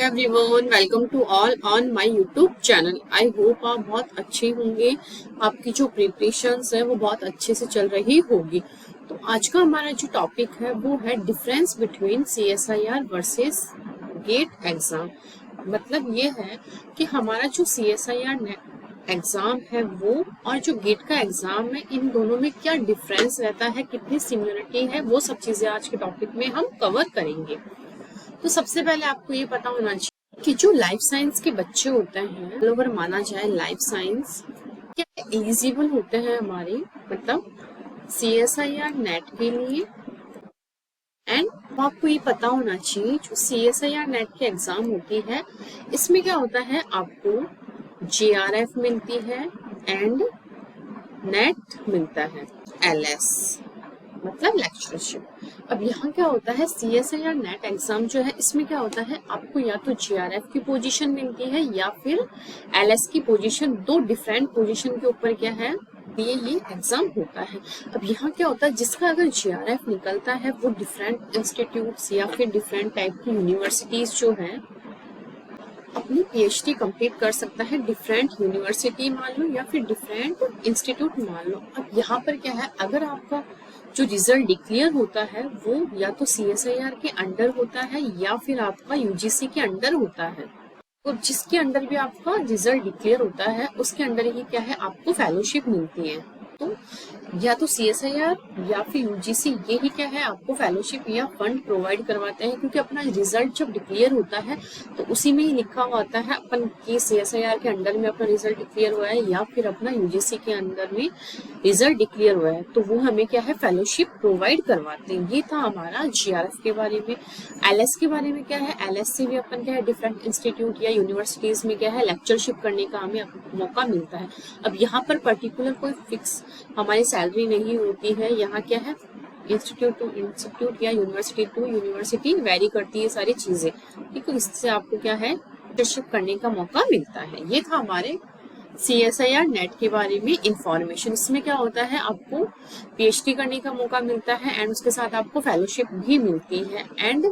Everyone, welcome to all on my YouTube channel. I hope आप बहुत अच्छे होंगे, आपकी जो प्रिपरेशंस है वो बहुत अच्छे से चल रही होगी। तो आज का हमारा जो टॉपिक है वो है difference between CSIR versus GATE exam. मतलब ये है कि हमारा जो CSIR एग्जाम है वो और जो गेट का एग्जाम है, इन दोनों में क्या डिफरेंस रहता है, कितनी सिमिलरिटी है, वो सब चीजें आज के टॉपिक में हम कवर करेंगे। तो सबसे पहले आपको ये पता होना चाहिए कि जो लाइफ साइंस के बच्चे होते हैं, अगर माना जाए लाइफ साइंस क्या एलिजिबल होते हैं हमारे, मतलब CSIR नेट के लिए। एंड आपको ये पता होना चाहिए जो CSIR नेट की एग्जाम होती है, इसमें क्या होता है, आपको JRF मिलती है एंड नेट मिलता है LS, मतलब लेक्चरशिप। अब यहाँ क्या होता है, CSIR नेट एग्जाम जो है इसमें क्या होता है, आपको या तो JRF की पोजीशन मिलती है या फिर LS की पोजीशन। दो डिफरेंट पोजीशन के ऊपर क्या है, ये एग्जाम होता है। अब यहाँ क्या होता है, जिसका अगर JRF निकलता है वो डिफरेंट इंस्टीट्यूट्स या फिर डिफरेंट टाइप की यूनिवर्सिटीज जो है अपनी PhD कंप्लीट कर सकता है। डिफरेंट यूनिवर्सिटी मान लो या फिर डिफरेंट इंस्टीट्यूट मान लो। अब यहाँ पर क्या है, अगर आपका जो रिजल्ट डिक्लेयर होता है वो या तो CSIR के अंडर होता है या फिर आपका UGC के अंडर होता है, तो जिसके अंडर भी आपका रिजल्ट डिक्लेयर होता है उसके अंडर ही क्या है, आपको फेलोशिप मिलती है। तो या तो CSIR या फिर UGC ये ही क्या है, आपको फेलोशिप या फंड प्रोवाइड करवाते हैं, क्योंकि अपना रिजल्ट जब डिक्लेयर होता है तो उसी में ही लिखा हुआ होता है अपन कि CSIR के अंडर में अपना रिजल्ट डिक्लेयर हुआ है या फिर अपना UGC के अंदर में रिजल्ट डिक्लेयर हुआ है, तो वो हमें क्या है, फेलोशिप प्रोवाइड करवाते हैं। ये था हमारा JRF के बारे में। LS के बारे में क्या है, LS से भी अपन क्या है, डिफरेंट इंस्टीट्यूट या यूनिवर्सिटीज में क्या है, लेक्चरशिप करने का हमें मौका मिलता है। अब यहाँ पर पर्टिकुलर कोई फिक्स हमारी सैलरी नहीं होती है, यहाँ क्या है, इंस्टीट्यूट टू इंस्टीट्यूट या यूनिवर्सिटी टू यूनिवर्सिटी वेरी करती है सारी चीजें, ठीक है। इससे आपको क्या है, लेक्चरशिप करने का मौका मिलता है। ये था हमारे CSIR नेट के बारे में इंफॉर्मेशन। इसमें क्या होता है, आपको PhD करने का मौका मिलता है एंड उसके साथ आपको फेलोशिप भी मिलती है। एंड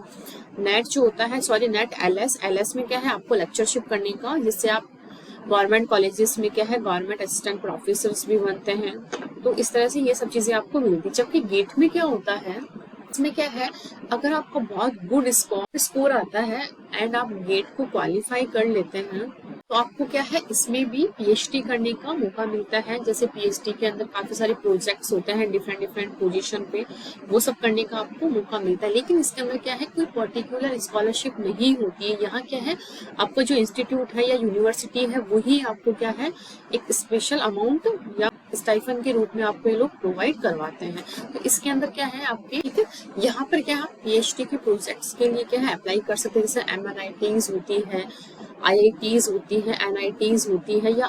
नेट जो होता है, सॉरी नेट LS में क्या है, आपको लेक्चरशिप करने का, जिससे आप गवर्नमेंट कॉलेजेस में क्या है, गवर्नमेंट असिस्टेंट प्रोफेसर्स भी बनते हैं। तो इस तरह से ये सब चीजें आपको मिलती है। जबकि गेट में क्या होता है, इसमें क्या है, अगर आपको बहुत गुड स्कोर आता है एंड आप गेट को क्वालिफाई कर लेते हैं तो आपको क्या है, इसमें भी PhD करने का मौका मिलता है। जैसे PhD के अंदर काफी सारे प्रोजेक्ट्स होते हैं डिफरेंट डिफरेंट पोजीशन पे, वो सब करने का आपको मौका मिलता है। लेकिन इसके अंदर क्या है, कोई पर्टिकुलर स्कॉलरशिप नहीं होती है। यहाँ क्या है, आपका जो इंस्टीट्यूट है या यूनिवर्सिटी है वही आपको क्या है, एक स्पेशल अमाउंट या स्टाइफन के रूप में आपको ये लोग प्रोवाइड करवाते हैं। तो इसके अंदर क्या है आपके, ठीक है, यहाँ पर क्या है, PhD के प्रोजेक्ट्स के लिए क्या है, अप्लाई कर सकते हैं। जैसे MRITs होती है, IITs होती है, NITs होती है या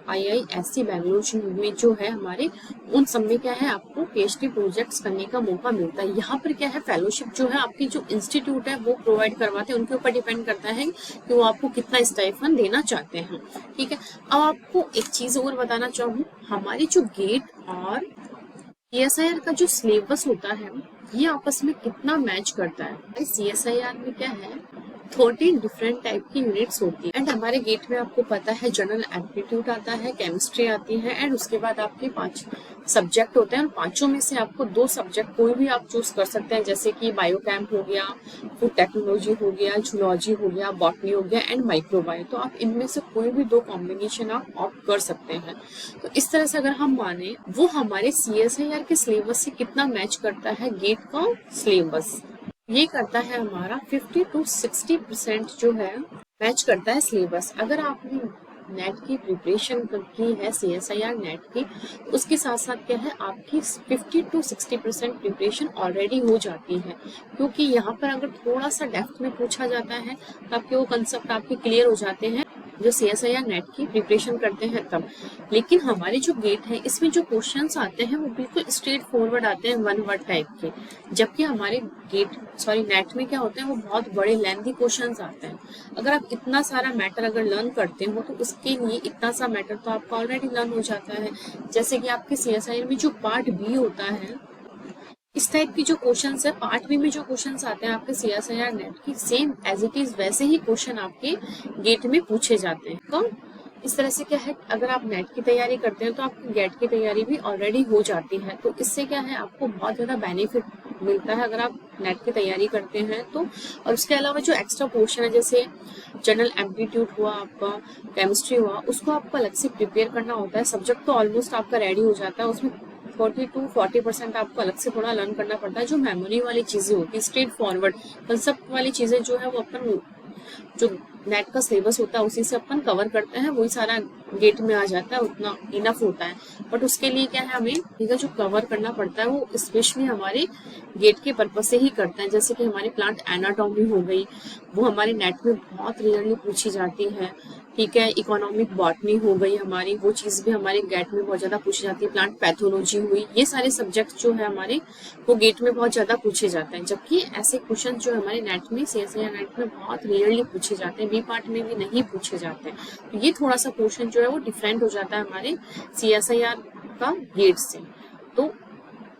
IISc बेंगलुरु में जो है हमारे, उन सब में क्या है, आपको PhD प्रोजेक्ट्स करने का मौका मिलता है। यहाँ पर क्या है, फेलोशिप जो है आपकी जो इंस्टीट्यूट है वो प्रोवाइड करवाते हैं, उनके ऊपर डिपेंड करता है कि वो आपको कितना स्टाइफन देना चाहते हैं, ठीक है। अब आपको एक चीज और बताना चाहूँ, हमारी जो गेट और CSIR का जो सिलेबस होता है ये आपस में कितना मैच करता है। CSIR में क्या है, 13 डिफरेंट टाइप की यूनिट्स होती है एंड हमारे गेट में आपको पता है जनरल एप्टीट्यूड आता है, केमिस्ट्री आती है एंड उसके बाद आपके 5 सब्जेक्ट होते हैं। और पांचों में से आपको 2 सब्जेक्ट कोई भी आप चूज कर सकते हैं, जैसे कि बायोकेम हो गया, फूड टेक्नोलॉजी हो गया, जूलॉजी हो गया, बॉटनी हो गया एंड माइक्रोबायो। तो आप इनमें से कोई भी 2 कॉम्बिनेशन आप ऑप्ट कर सकते हैं। तो इस तरह से अगर हम माने, वो हमारे CSIR के सिलेबस से कितना मैच करता है गेट का सिलेबस, ये करता है हमारा 50 to 60% जो है मैच करता है सिलेबस। अगर आपने नेट की प्रिपरेशन की है, CSIR नेट की, तो उसके साथ साथ क्या है, आपकी 50 to 60% प्रिपरेशन ऑलरेडी हो जाती है। क्योंकि यहाँ पर अगर थोड़ा सा डेप्थ में पूछा जाता है तो आपके वो कंसेप्ट आपके क्लियर हो जाते हैं जो CSIR नेट की प्रिपरेशन करते हैं तब। लेकिन हमारे जो गेट है इसमें जो क्वेश्चंस आते हैं वो बिल्कुल स्ट्रेट फॉरवर्ड आते हैं, 1 वर्ड टाइप के। जबकि हमारे नेट में क्या होते हैं, वो बहुत बड़े लेंथी क्वेश्चंस आते हैं। अगर आप इतना सारा मैटर अगर लर्न करते हो तो उसके लिए इतना सा मैटर तो आपका ऑलरेडी लर्न हो जाता है। जैसे कि आपके CSIR में जो पार्ट B होता है, इस टाइप की जो क्वेश्चंस है, पार्ट बी में जो क्वेश्चंस आते हैं आपके CSIR नेट की, सेम एज इट इज वैसे ही क्वेश्चन आपके गेट में पूछे जाते हैं। तो इस तरह से क्या है, अगर आप नेट की तैयारी करते हैं तो आपकी गेट की तैयारी भी ऑलरेडी हो जाती है। तो इससे क्या है, आपको बहुत ज़्यादा बेनिफिट मिलता है अगर आप नेट की तैयारी करते हैं तो। और उसके अलावा जो एक्स्ट्रा पोर्शन है, जैसे जनरल एप्टीट्यूड हुआ, आपका केमिस्ट्री हुआ, उसको आपको अलग से प्रिपेयर करना होता है। सब्जेक्ट तो ऑलमोस्ट आपका रेडी हो जाता है, उसमें 40% आपको अलग से थोड़ा लर्न करना पड़ता है। जो मेमोरी वाली चीजें होती है, स्ट्रेट फॉरवर्ड कंसेप्ट वाली चीजें जो है वो अपन जो नेट का सिलेबस होता है उसी से अपन कवर करते हैं, वही सारा गेट में आ जाता है, उतना इनफ होता है। बट उसके लिए क्या है, हमें जो कवर करना पड़ता है वो स्पेशली हमारे गेट के पर्पज से ही करते हैं। जैसे कि हमारी प्लांट एनाटॉमी हो गई, वो हमारे नेट में बहुत रेयरली पूछी जाती है। ठीक है, इकोनॉमिक बॉटनी हो गई हमारी, वो चीज भी हमारे गेट में बहुत ज्यादा पूछी जाती है। प्लांट पैथोलॉजी हुई, ये सारे सब्जेक्ट जो है हमारे वो गेट में बहुत ज्यादा पूछे जाते हैं। जबकि ऐसे क्वेश्चन जो है हमारे नेट में, CSIR नेट में बहुत रेयरली पूछे जाते हैं, बी पार्ट में भी नहीं पूछे जाते। तो ये थोड़ा सा क्वेश्चन जो है वो डिफरेंट हो जाता है हमारे CSIR का गेट से। तो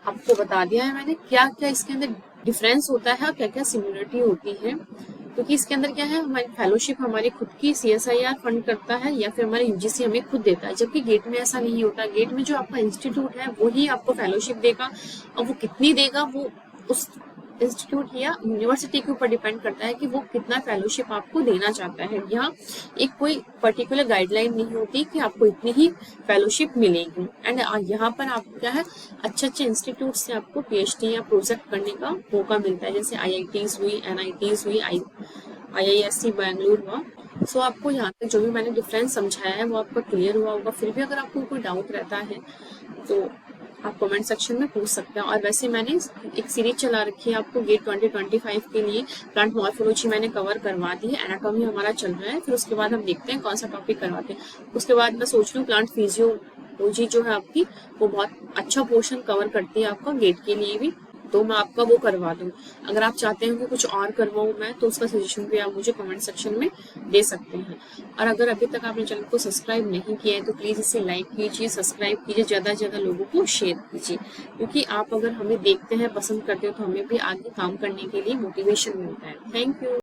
आपको बता दिया है मैंने क्या क्या इसके अंदर डिफरेंस होता है, क्या क्या सिमिलरिटी होती है। क्योंकि इसके अंदर क्या है, हमारी फेलोशिप हमारी खुद की CSIR फंड करता है या फिर हमारे UGC हमें खुद देता है। जबकि गेट में ऐसा नहीं होता। गेट में जो आपका इंस्टीट्यूट है वो ही आपको फेलोशिप देगा, और वो कितनी देगा वो उस इंस्टीट्यूट या यूनिवर्सिटी के ऊपर डिपेंड करता है कि वो कितना फेलोशिप आपको देना चाहता है। यहाँ एक कोई पर्टिकुलर गाइडलाइन नहीं होती कि आपको इतनी ही फेलोशिप मिलेगी। एंड यहाँ पर आपको क्या है, अच्छे अच्छे इंस्टीट्यूट से आपको PhD या प्रोजेक्ट करने का मौका मिलता है। जैसे IITs हुई, NITs हुई, IISc बैंगलोर हुआ। सो आपको यहाँ तक जो भी मैंने डिफरेंस समझाया है वो आपका क्लियर हुआ होगा। फिर भी अगर आपको कोई डाउट रहता है तो आप कमेंट सेक्शन में पूछ सकते हैं। और वैसे मैंने एक सीरीज चला रखी है आपको गेट 2025 के लिए। प्लांट मॉर्फोलॉजी मैंने कवर करवा दी है, एनाटॉमी हमारा चल रहा है, फिर उसके बाद हम देखते हैं कौन सा टॉपिक करवाते हैं। उसके बाद मैं सोच रही हूँ प्लांट फिजियोलॉजी जो है आपकी, वो बहुत अच्छा पोर्शन कवर करती है आपका गेट के लिए भी, तो मैं आपका वो करवा दूँ। अगर आप चाहते हैं कि कुछ और करवाऊँ मैं, तो उसका सजेशन भी आप मुझे कमेंट सेक्शन में दे सकते हैं। और अगर अभी तक आपने चैनल को सब्सक्राइब नहीं किया है तो प्लीज़ इसे लाइक कीजिए, सब्सक्राइब कीजिए, ज़्यादा से ज़्यादा लोगों को शेयर कीजिए। क्योंकि आप अगर हमें देखते हैं, पसंद करते हो, तो हमें भी आगे काम करने के लिए मोटिवेशन मिलता है। Thank you.